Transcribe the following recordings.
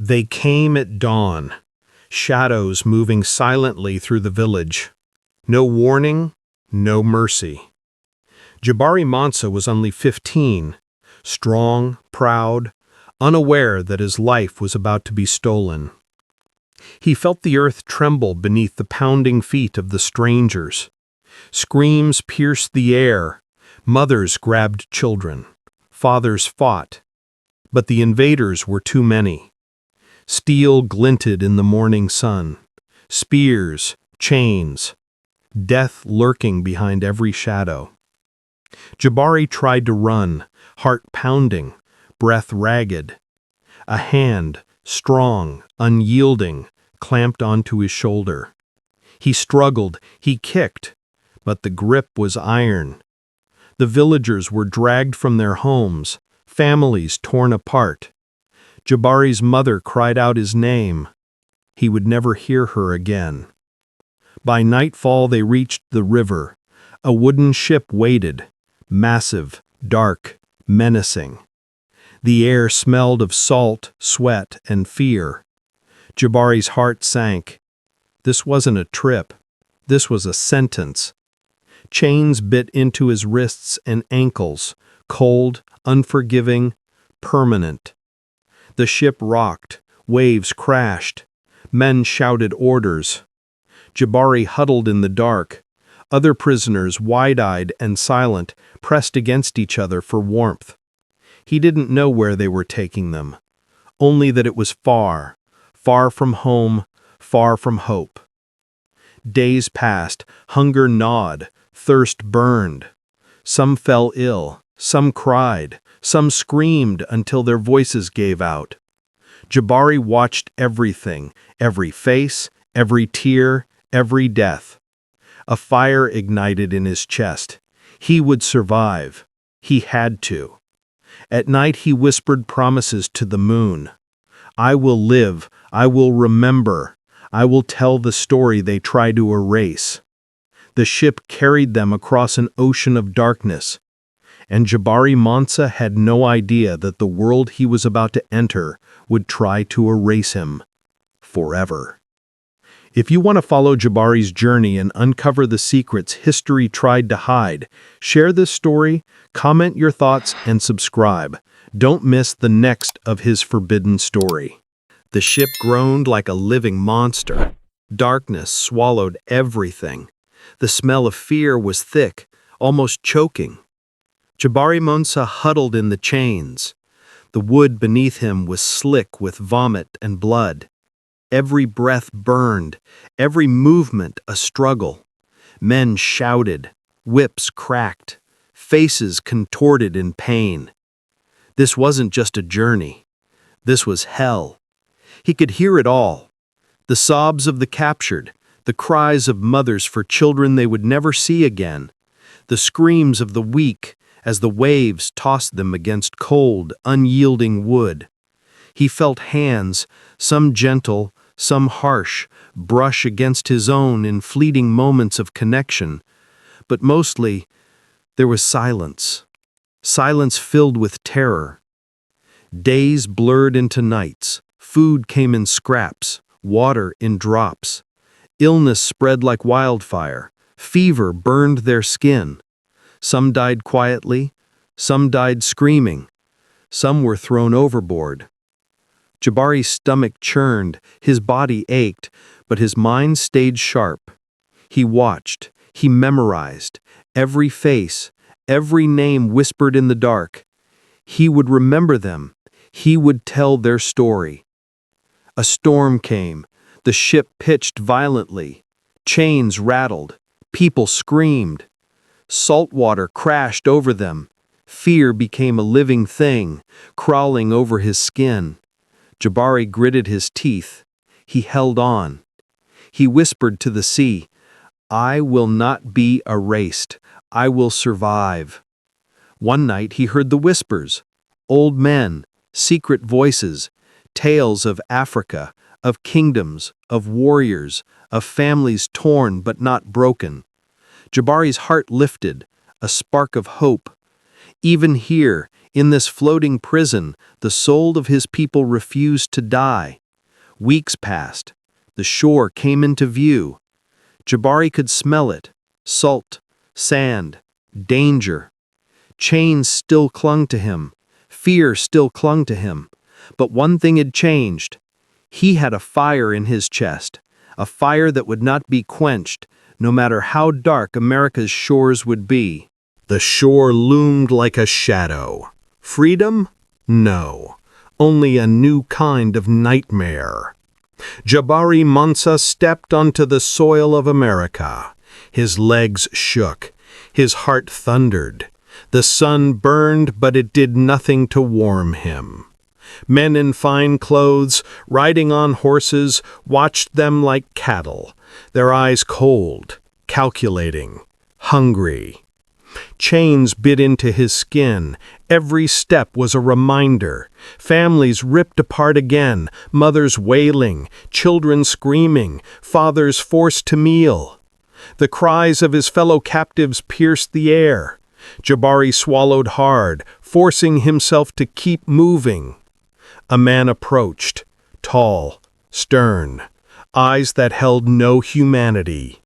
They came at dawn, shadows moving silently through the village. No warning, no mercy. Jabari Mansa was only 15, strong, proud, unaware that his life was about to be stolen. He felt the earth tremble beneath the pounding feet of the strangers. Screams pierced the air, mothers grabbed children, fathers fought. But the invaders were too many. Steel glinted in the morning sun, spears, chains, death lurking behind every shadow. Jabari tried to run, heart pounding, breath ragged. A hand, strong, unyielding, clamped onto his shoulder. He struggled, he kicked, but the grip was iron. The villagers were dragged from their homes, families torn apart. Jabari's mother cried out his name. He would never hear her again. By nightfall they reached the river. A wooden ship waited, massive, dark, menacing. The air smelled of salt, sweat, and fear. Jabari's heart sank. This wasn't a trip. This was a sentence. Chains bit into his wrists and ankles, cold, unforgiving, permanent. The ship rocked, waves crashed, men shouted orders. Jabari huddled in the dark. Other prisoners, wide-eyed and silent, pressed against each other for warmth. He didn't know where they were taking them, only that it was far, far from home, far from hope. Days passed, hunger gnawed, thirst burned. Some fell ill, some cried, some screamed until their voices gave out. Jabari watched everything, every face, every tear, every death. A fire ignited in his chest. He would survive. He had to. At night he whispered promises to the moon. I will live. I will remember. I will tell the story they try to erase. The ship carried them across an ocean of darkness, and Jabari Mansa had no idea that the world he was about to enter would try to erase him forever. If you want to follow Jabari's journey and uncover the secrets history tried to hide, share this story, comment your thoughts, and subscribe. Don't miss the next of his forbidden story. The ship groaned like a living monster. Darkness swallowed everything. The smell of fear was thick, almost choking. Jabari Mansa huddled in the chains. The wood beneath him was slick with vomit and blood. Every breath burned, every movement a struggle. Men shouted, whips cracked, faces contorted in pain. This wasn't just a journey. This was hell. He could hear it all. The sobs of the captured, the cries of mothers for children they would never see again, the screams of the weak as the waves tossed them against cold, unyielding wood. He felt hands, some gentle, some harsh, brush against his own in fleeting moments of connection. But mostly, there was silence. Silence filled with terror. Days blurred into nights. Food came in scraps, water in drops. Illness spread like wildfire. Fever burned their skin. Some died quietly, some died screaming. Some were thrown overboard. Jabari's stomach churned, his body ached, but his mind stayed sharp. He watched, he memorized, every face, every name whispered in the dark. He would remember them, he would tell their story. A storm came, the ship pitched violently, chains rattled, people screamed. Salt water crashed over them, fear became a living thing, crawling over his skin. Jabari gritted his teeth. He held on. He whispered to the sea, I will not be erased. I will survive. One night he heard the whispers, old men, secret voices, tales of Africa, of kingdoms, of warriors, of families torn but not broken. Jabari's heart lifted, a spark of hope. Even here, In this floating prison, the soul of his people refused to die. Weeks passed. The shore came into view. Jabari could smell it. Salt, sand, danger. Chains still clung to him. Fear still clung to him. But one thing had changed. He had a fire in his chest, a fire that would not be quenched, no matter how dark America's shores would be. The shore loomed like a shadow. Freedom? No. Only a new kind of nightmare. Jabari Mansa stepped onto the soil of America. His legs shook. His heart thundered. The sun burned, but it did nothing to warm him. Men in fine clothes, riding on horses, watched them like cattle, their eyes cold, calculating, hungry. Chains bit into his skin. Every step was a reminder. Families ripped apart again, mothers wailing, children screaming, fathers forced to kneel. The cries of his fellow captives pierced the air. Jabari swallowed hard, forcing himself to keep moving. A man approached, tall, stern, eyes that held no humanity.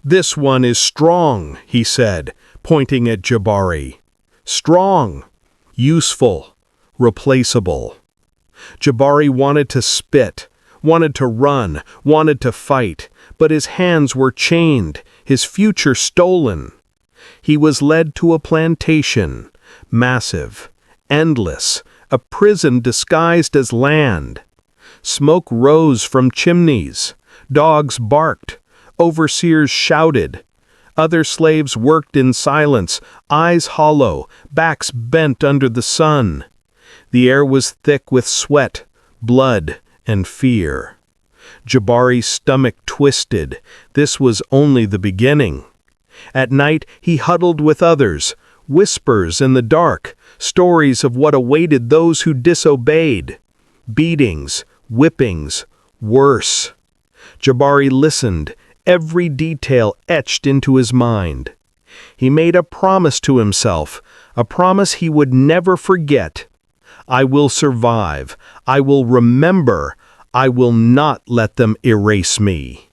"This one is strong," he said, pointing at Jabari. "Strong, useful, replaceable." Jabari wanted to spit, wanted to run, wanted to fight, but his hands were chained, his future stolen. He was led to a plantation, massive, endless, a prison disguised as land. Smoke rose from chimneys. Dogs barked. Overseers shouted. Other slaves worked in silence, eyes hollow, backs bent under the sun. The air was thick with sweat, blood, and fear. Jabari's stomach twisted. This was only the beginning. At night, he huddled with others, whispers in the dark, stories of what awaited those who disobeyed. Beatings, whippings, worse. Jabari listened, every detail etched into his mind. He made a promise to himself, a promise he would never forget. "I will survive. I will remember. I will not let them erase me."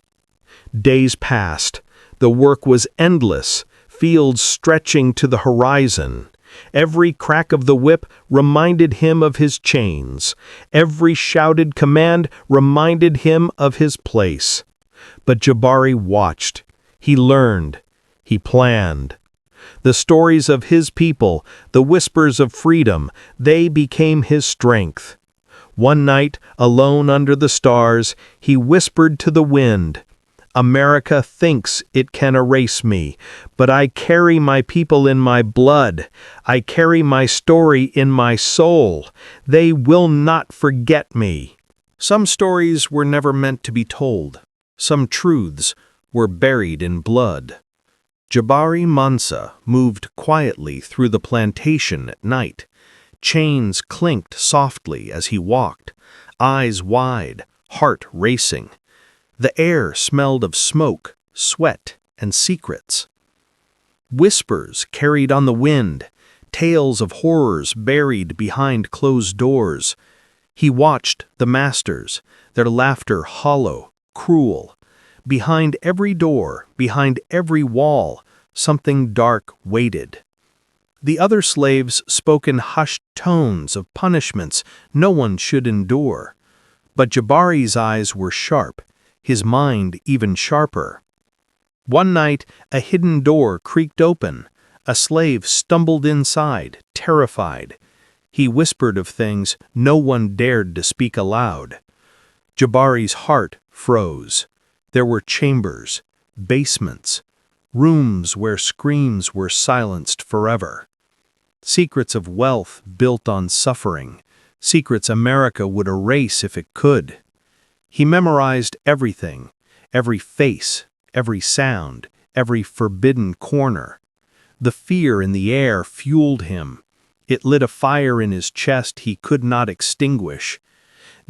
Days passed. The work was endless, fields stretching to the horizon. Every crack of the whip reminded him of his chains. Every shouted command reminded him of his place. But Jabari watched. He learned. He planned. The stories of his people, the whispers of freedom, they became his strength. One night, alone under the stars, he whispered to the wind, "America thinks it can erase me, but I carry my people in my blood. I carry my story in my soul. They will not forget me." Some stories were never meant to be told. Some truths were buried in blood. Jabari Mansa moved quietly through the plantation at night. Chains clinked softly as he walked, eyes wide, heart racing. The air smelled of smoke, sweat, and secrets. Whispers carried on the wind, tales of horrors buried behind closed doors. He watched the masters, their laughter hollow, cruel. Behind every door, behind every wall, something dark waited. The other slaves spoke in hushed tones of punishments no one should endure. But Jabari's eyes were sharp, his mind even sharper. One night, a hidden door creaked open. A slave stumbled inside, terrified. He whispered of things no one dared to speak aloud. Jabari's heart froze. There were chambers, basements, rooms where screams were silenced forever. Secrets of wealth built on suffering, secrets America would erase if it could. He memorized everything, every face, every sound, every forbidden corner. The fear in the air fueled him. It lit a fire in his chest he could not extinguish.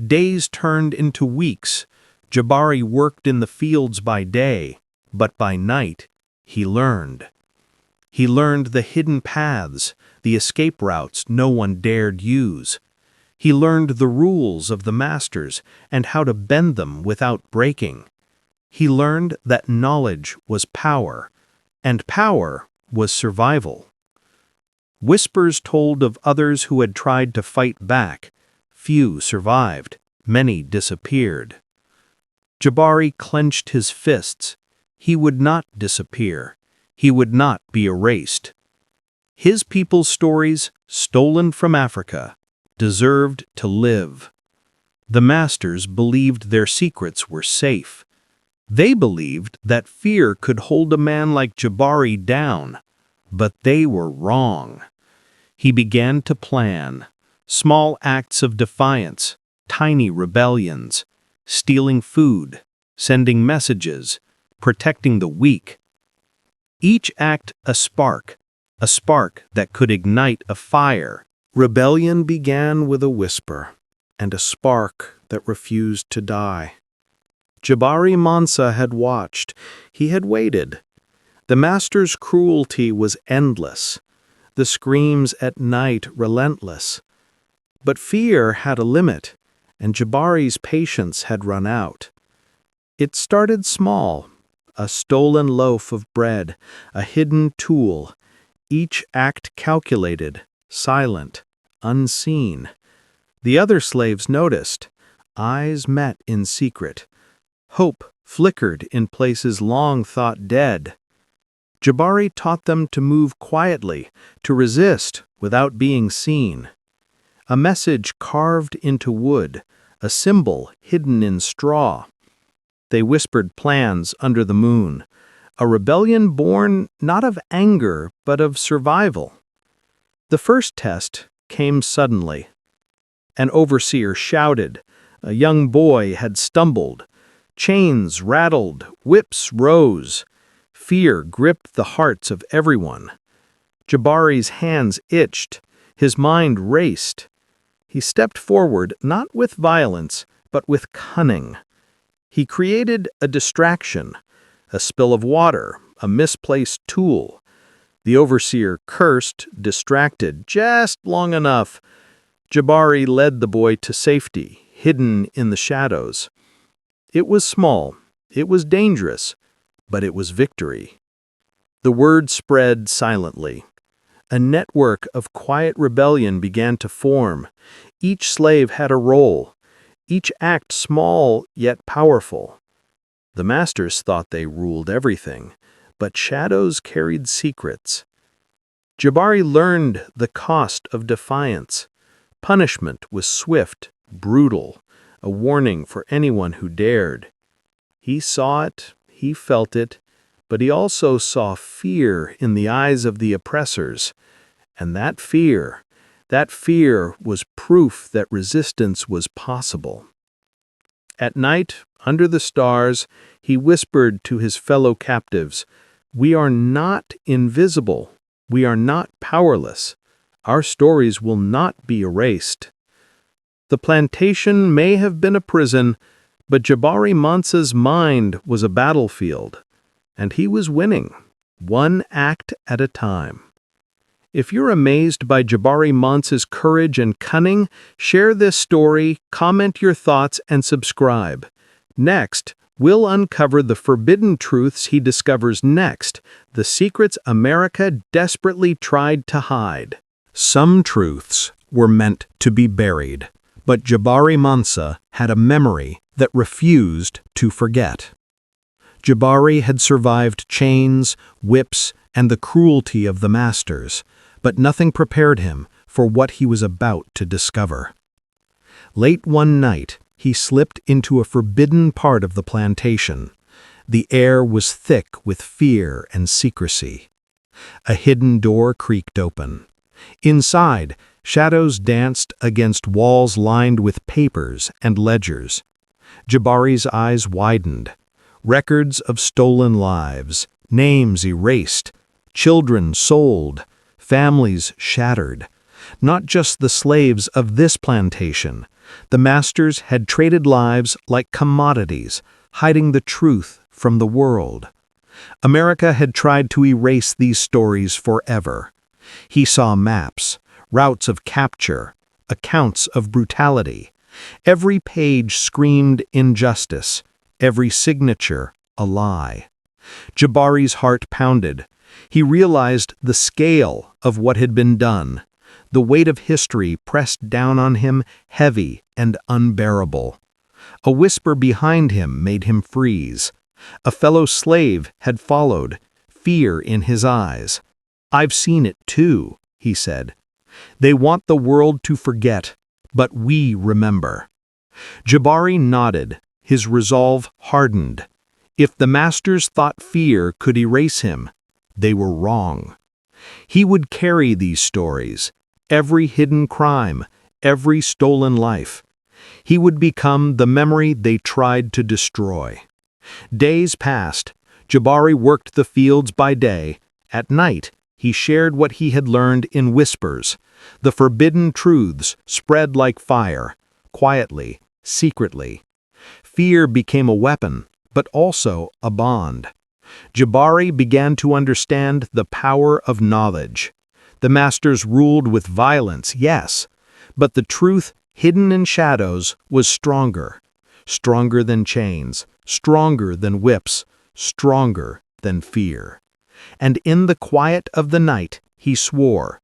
Days turned into weeks. Jabari worked in the fields by day, but by night he learned. He learned the hidden paths, the escape routes no one dared use. He learned the rules of the masters and how to bend them without breaking. He learned that knowledge was power, and power was survival. Whispers told of others who had tried to fight back. Few survived, many disappeared. Jabari clenched his fists. He would not disappear. He would not be erased. His people's stories, stolen from Africa, deserved to live. The masters believed their secrets were safe. They believed that fear could hold a man like Jabari down, but they were wrong. He began to plan. Small acts of defiance, tiny rebellions, stealing food, sending messages, protecting the weak. Each act a spark that could ignite a fire. Rebellion began with a whisper, and a spark that refused to die. Jabari Mansa had watched. He had waited. The master's cruelty was endless. The screams at night relentless. But fear had a limit, and Jabari's patience had run out. It started small, a stolen loaf of bread, a hidden tool, each act calculated, silent, unseen. The other slaves noticed. Eyes met in secret. Hope flickered in places long thought dead. Jabari taught them to move quietly, to resist without being seen. A message carved into wood, a symbol hidden in straw. They whispered plans under the moon, a rebellion born not of anger but of survival. The first test came suddenly. An overseer shouted. A young boy had stumbled. Chains rattled, whips rose. Fear gripped the hearts of everyone. Jabari's hands itched. His mind raced. He stepped forward not with violence, but with cunning. He created a distraction, a spill of water, a misplaced tool. The overseer cursed, distracted, just long enough. Jabari led the boy to safety, hidden in the shadows. It was small, it was dangerous, but it was victory. The word spread silently. A network of quiet rebellion began to form. Each slave had a role, each act small yet powerful. The masters thought they ruled everything, but shadows carried secrets. Jabari learned the cost of defiance. Punishment was swift, brutal, a warning for anyone who dared. He saw it, he felt it, but he also saw fear in the eyes of the oppressors. And that fear was proof that resistance was possible. At night, under the stars, he whispered to his fellow captives, "We are not invisible. We are not powerless. Our stories will not be erased." The plantation may have been a prison, but Jabari Mansa's mind was a battlefield, and he was winning, one act at a time. If you're amazed by Jabari Mansa's courage and cunning, share this story, comment your thoughts, and subscribe. Next, we'll uncover the forbidden truths he discovers next, the secrets America desperately tried to hide. Some truths were meant to be buried, but Jabari Mansa had a memory that refused to forget. Jabari had survived chains, whips, and the cruelty of the masters, but nothing prepared him for what he was about to discover. Late one night, he slipped into a forbidden part of the plantation. The air was thick with fear and secrecy. A hidden door creaked open. Inside, shadows danced against walls lined with papers and ledgers. Jabari's eyes widened. Records of stolen lives, names erased, children sold, families shattered. Not just the slaves of this plantation. The masters had traded lives like commodities, hiding the truth from the world. America had tried to erase these stories forever. He saw maps, routes of capture, accounts of brutality. Every page screamed injustice, every signature a lie. Jabari's heart pounded. He realized the scale of what had been done. The weight of history pressed down on him, heavy and unbearable. A whisper behind him made him freeze. A fellow slave had followed, fear in his eyes. "I've seen it too," he said. "They want the world to forget, but we remember." Jabari nodded, his resolve hardened. If the masters thought fear could erase him, they were wrong. He would carry these stories, every hidden crime, every stolen life. He would become the memory they tried to destroy. Days passed. Jabari worked the fields by day. At night, he shared what he had learned in whispers. The forbidden truths spread like fire, quietly, secretly. Fear became a weapon, but also a bond. Jabari began to understand the power of knowledge. The masters ruled with violence, yes, but the truth hidden in shadows was stronger. Stronger than chains, stronger than whips, stronger than fear. And in the quiet of the night, he swore,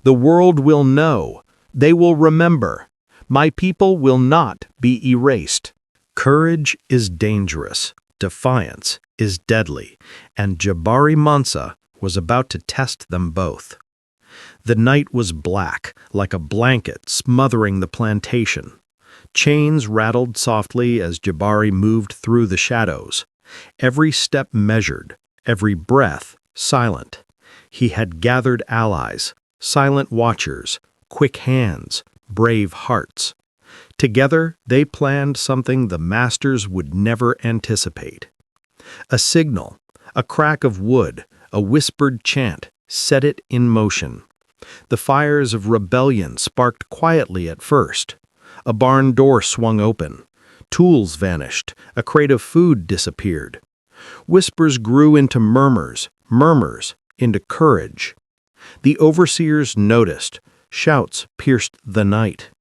"The world will know, they will remember. My people will not be erased." Courage is dangerous, defiance is deadly, and Jabari Mansa was about to test them both. The night was black, like a blanket smothering the plantation. Chains rattled softly as Jabari moved through the shadows. Every step measured, every breath silent. He had gathered allies, silent watchers, quick hands, brave hearts. Together, they planned something the masters would never anticipate. A signal, a crack of wood, a whispered chant set it in motion. The fires of rebellion sparked quietly at first. A barn door swung open. Tools vanished. A crate of food disappeared. Whispers grew into murmurs, murmurs into courage. The overseers noticed. Shouts pierced the night.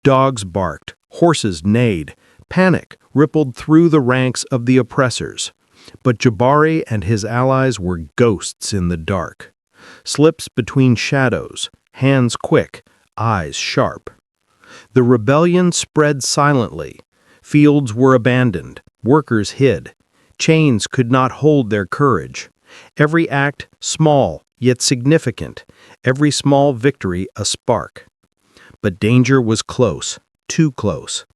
Dogs barked, horses neighed. Panic rippled through the ranks of the oppressors. But Jabari and his allies were ghosts in the dark. Slips between shadows, hands quick, eyes sharp. The rebellion spread silently. Fields were abandoned, workers hid. Chains could not hold their courage. Every act small, yet significant. Every small victory a spark. But danger was close, too close.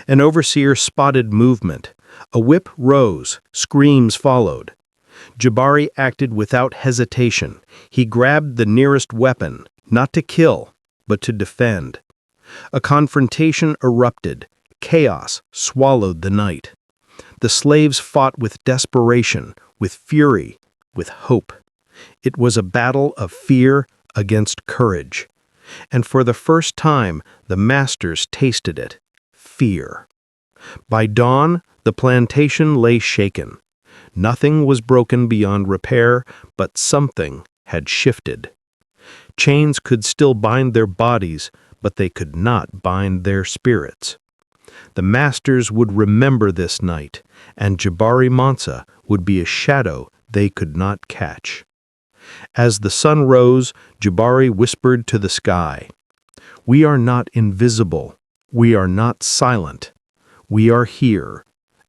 An overseer spotted movement. A whip rose, screams followed. Jabari acted without hesitation. He grabbed the nearest weapon, not to kill, but to defend. A confrontation erupted. Chaos swallowed the night. The slaves fought with desperation, with fury, with hope. It was a battle of fear against courage. And for the first time, the masters tasted it. Fear. By dawn, the plantation lay shaken. Nothing was broken beyond repair, but something had shifted. Chains could still bind their bodies, but they could not bind their spirits. The masters would remember this night, and Jabari Mansa would be a shadow they could not catch. As the sun rose, Jabari whispered to the sky, "We are not invisible. We are not silent. We are here,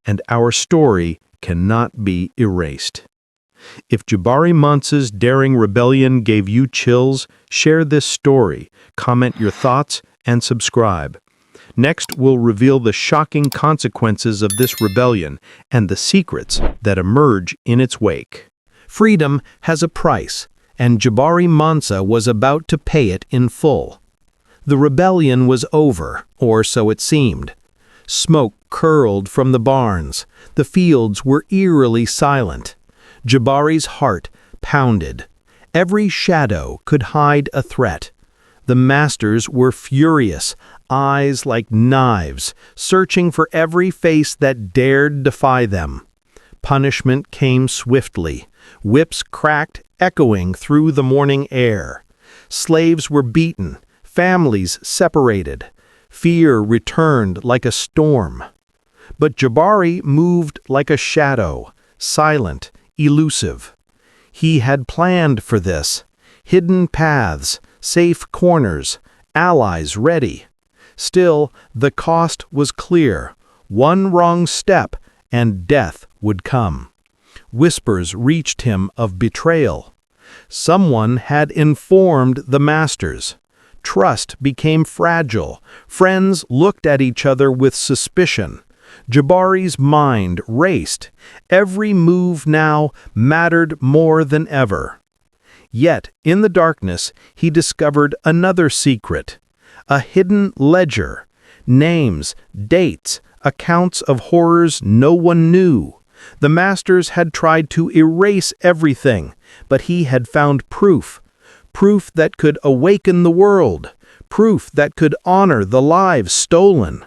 and our story cannot be erased." If Jabari Mansa's daring rebellion gave you chills, share this story, comment your thoughts, and subscribe. Next, we'll reveal the shocking consequences of this rebellion and the secrets that emerge in its wake. Freedom has a price, and Jabari Mansa was about to pay it in full. The rebellion was over, or so it seemed. Smoke curled from the barns. The fields were eerily silent. Jabari's heart pounded. Every shadow could hide a threat. The masters were furious, eyes like knives, searching for every face that dared defy them. Punishment came swiftly. Whips cracked, echoing through the morning air. Slaves were beaten, families separated. Fear returned like a storm. But Jabari moved like a shadow, silent, elusive. He had planned for this. Hidden paths, safe corners, allies ready. Still, the cost was clear. One wrong step, and death would come. Whispers reached him of betrayal. Someone had informed the masters. Trust became fragile. Friends looked at each other with suspicion. Jabari's mind raced. Every move now mattered more than ever. Yet, in the darkness, he discovered another secret. A hidden ledger. Names, dates, accounts of horrors no one knew. The masters had tried to erase everything, but he had found proof. Proof that could awaken the world. Proof that could honor the lives stolen.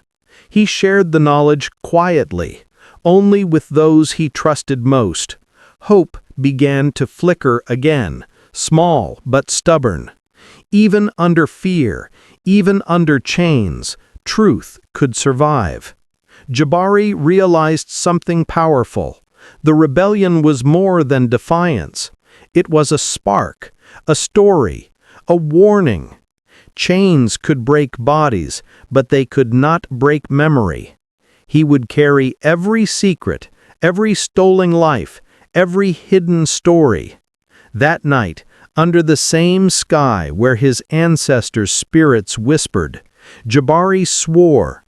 He shared the knowledge quietly, only with those he trusted most. Hope began to flicker again, small but stubborn. Even under fear, even under chains, truth could survive. Jabari realized something powerful. The rebellion was more than defiance. It was a spark, a story, a warning. Chains could break bodies, but they could not break memory. He would carry every secret, every stolen life, every hidden story. That night, under the same sky where his ancestors' spirits whispered, Jabari swore,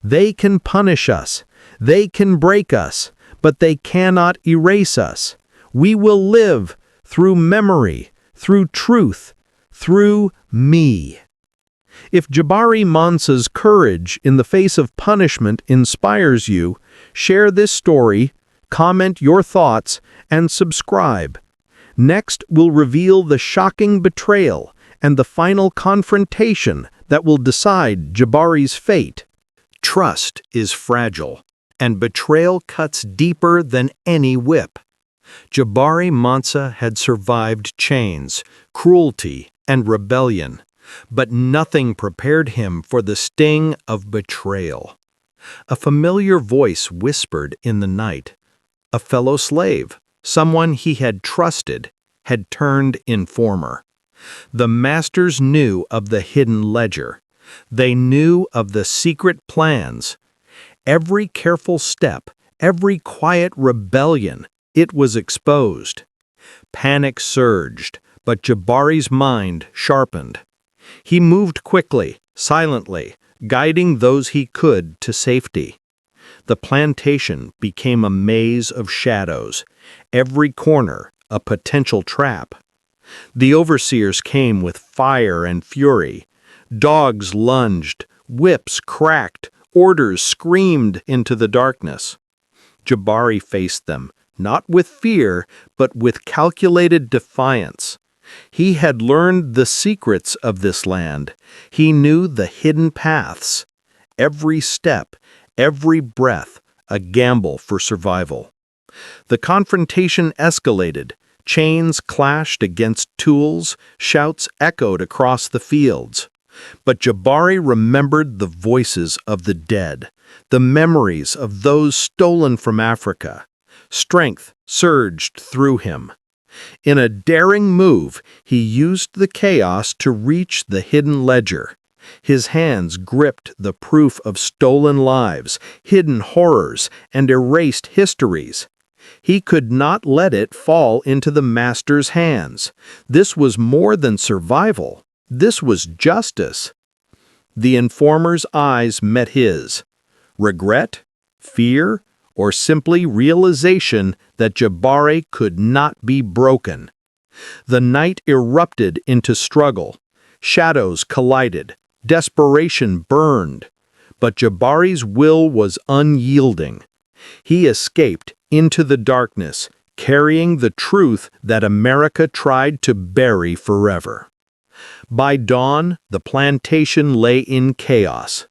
"They can punish us, they can break us, but they cannot erase us. We will live through memory, through truth, through me." If Jabari Mansa's courage in the face of punishment inspires you, share this story, comment your thoughts, and subscribe. Next, we'll reveal the shocking betrayal and the final confrontation that will decide Jabari's fate. Trust is fragile, and betrayal cuts deeper than any whip. Jabari Mansa had survived chains, cruelty, and rebellion, but nothing prepared him for the sting of betrayal. A familiar voice whispered in the night. A fellow slave, someone he had trusted, had turned informer. The masters knew of the hidden ledger. They knew of the secret plans. Every careful step, every quiet rebellion, it was exposed. Panic surged, but Jabari's mind sharpened. He moved quickly, silently, guiding those he could to safety. The plantation became a maze of shadows, every corner a potential trap. The overseers came with fire and fury. Dogs lunged, whips cracked, orders screamed into the darkness. Jabari faced them, not with fear, but with calculated defiance. He had learned the secrets of this land. He knew the hidden paths. Every step, every breath, a gamble for survival. The confrontation escalated. Chains clashed against tools, shouts echoed across the fields. But Jabari remembered the voices of the dead, the memories of those stolen from Africa. Strength surged through him. In a daring move, he used the chaos to reach the hidden ledger. His hands gripped the proof of stolen lives, hidden horrors, and erased histories. He could not let it fall into the master's hands. This was more than survival. This was justice. The informer's eyes met his. Regret? Fear? Or simply realization that Jabari could not be broken. The night erupted into struggle. Shadows collided. Desperation burned. But Jabari's will was unyielding. He escaped into the darkness, carrying the truth that America tried to bury forever. By dawn, the plantation lay in chaos.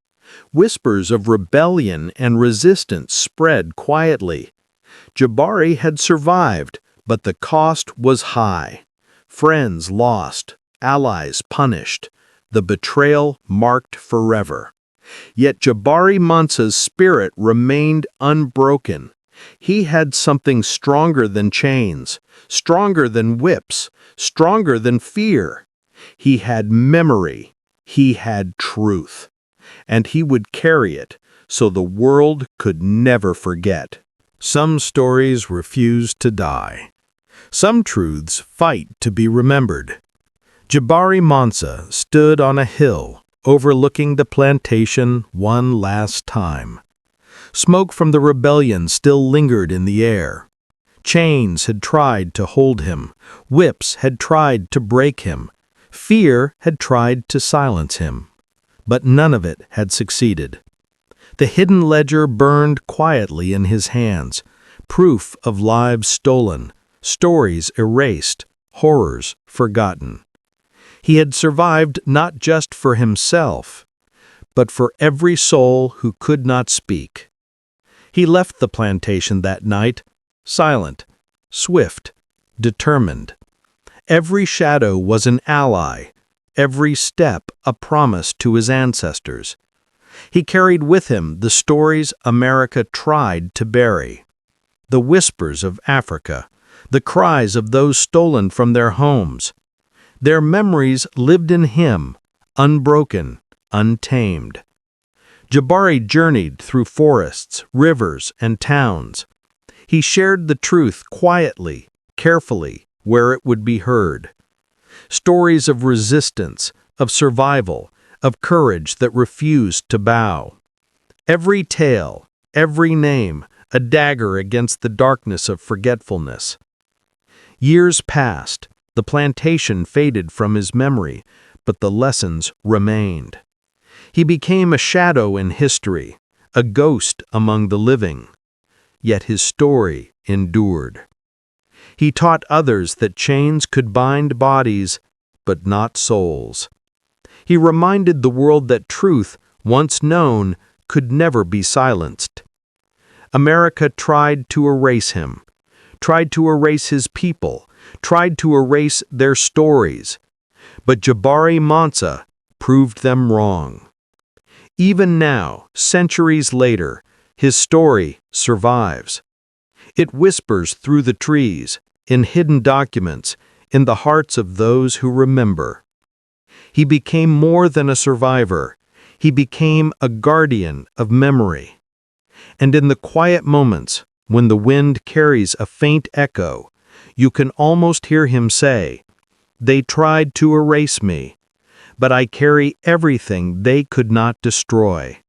Whispers of rebellion and resistance spread quietly. Jabari had survived, but the cost was high. Friends lost, allies punished, the betrayal marked forever. Yet Jabari Mansa's spirit remained unbroken. He had something stronger than chains, stronger than whips, stronger than fear. He had memory. He had truth. And he would carry it so the world could never forget. Some stories refuse to die. Some truths fight to be remembered. Jabari Mansa stood on a hill overlooking the plantation one last time. Smoke from the rebellion still lingered in the air. Chains had tried to hold him. Whips had tried to break him. Fear had tried to silence him. But none of it had succeeded. The hidden ledger burned quietly in his hands, proof of lives stolen, stories erased, horrors forgotten. He had survived not just for himself, but for every soul who could not speak. He left the plantation that night, silent, swift, determined. Every shadow was an ally, every step a promise to his ancestors. He carried with him the stories America tried to bury, the whispers of Africa, the cries of those stolen from their homes. Their memories lived in him, unbroken, untamed. Jabari journeyed through forests, rivers, and towns. He shared the truth quietly, carefully, where it would be heard. Stories of resistance, of survival, of courage that refused to bow. Every tale, every name, a dagger against the darkness of forgetfulness. Years passed. The plantation faded from his memory, but the lessons remained. He became a shadow in history, a ghost among the living. Yet his story endured. He taught others that chains could bind bodies, but not souls. He reminded the world that truth, once known, could never be silenced. America tried to erase him, tried to erase his people, tried to erase their stories, but Jabari Mansa proved them wrong. Even now, centuries later, his story survives. It whispers through the trees, in hidden documents, in the hearts of those who remember. He became more than a survivor. He became a guardian of memory. And in the quiet moments, when the wind carries a faint echo, you can almost hear him say, "They tried to erase me, but I carry everything they could not destroy.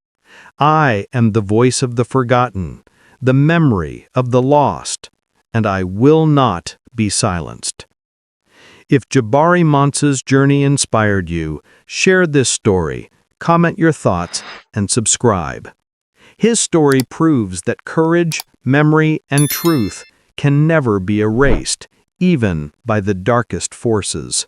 I am the voice of the forgotten, the memory of the lost, and I will not be silenced." If Jabari Mansa's journey inspired you, share this story, comment your thoughts, and subscribe. His story proves that courage, memory, and truth can never be erased, even by the darkest forces.